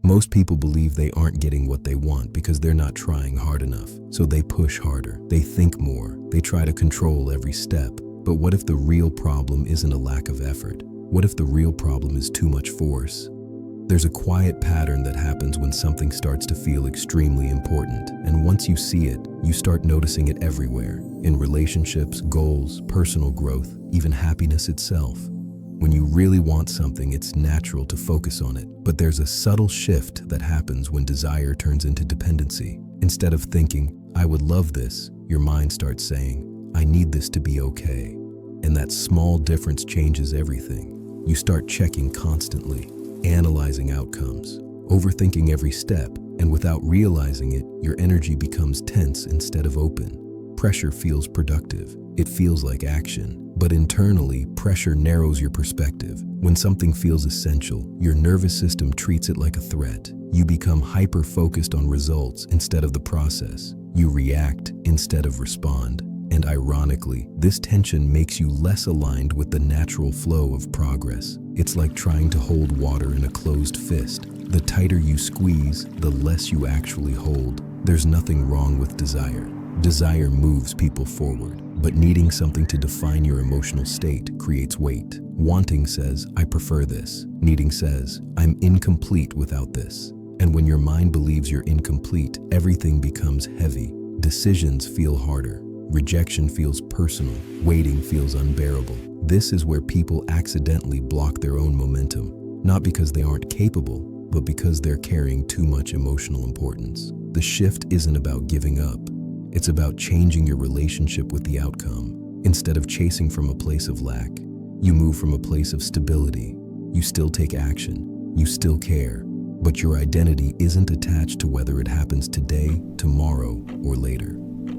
Most people believe they aren't getting what they want because they're not trying hard enough. So they push harder, they think more, they try to control every step. But what if the real problem isn't a lack of effort? What if the real problem is too much force? There's a quiet pattern that happens when something starts to feel extremely important. And once you see it, you start noticing it everywhere. In relationships, goals, personal growth, even happiness itself. When you really want something, it's natural to focus on it. But there's a subtle shift that happens when desire turns into dependency. Instead of thinking, I would love this, your mind starts saying, I need this to be okay. And that small difference changes everything. You start checking constantly, analyzing outcomes, overthinking every step, and without realizing it, your energy becomes tense instead of open. Pressure feels productive. It feels like action. But internally, pressure narrows your perspective. When something feels essential, your nervous system treats it like a threat. You become hyper-focused on results instead of the process. You react instead of respond. And ironically, this tension makes you less aligned with the natural flow of progress. It's like trying to hold water in a closed fist. The tighter you squeeze, the less you actually hold. There's nothing wrong with desire. Desire moves people forward, but needing something to define your emotional state creates weight. Wanting says, I prefer this. Needing says, I'm incomplete without this. And when your mind believes you're incomplete, everything becomes heavy. Decisions feel harder. Rejection feels personal. Waiting feels unbearable. This is where people accidentally block their own momentum, not because they aren't capable, but because they're carrying too much emotional importance. The shift isn't about giving up. It's about changing your relationship with the outcome. Instead of chasing from a place of lack, you move from a place of stability. You still take action. You still care. But your identity isn't attached to whether it happens today, tomorrow, or later.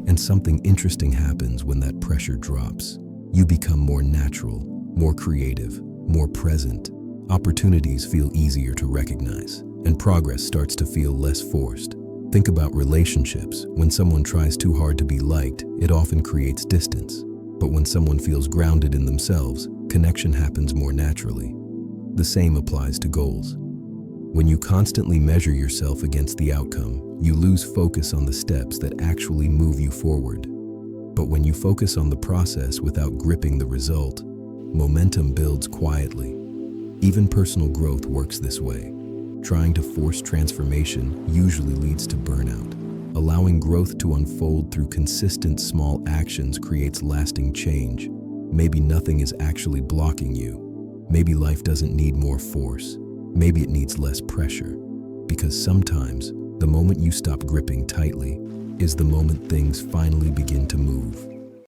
And something interesting happens when that pressure drops. You become more natural, more creative, more present. Opportunities feel easier to recognize, and progress starts to feel less forced. Think about relationships. When someone tries too hard to be liked, it often creates distance. But when someone feels grounded in themselves, connection happens more naturally. The same applies to goals. When you constantly measure yourself against the outcome, you lose focus on the steps that actually move you forward. But when you focus on the process without gripping the result, momentum builds quietly. Even personal growth works this way. Trying to force transformation usually leads to burnout. Allowing growth to unfold through consistent small actions creates lasting change. Maybe nothing is actually blocking you. Maybe life doesn't need more force. Maybe it needs less pressure. Because sometimes, the moment you stop gripping tightly is the moment things finally begin to move.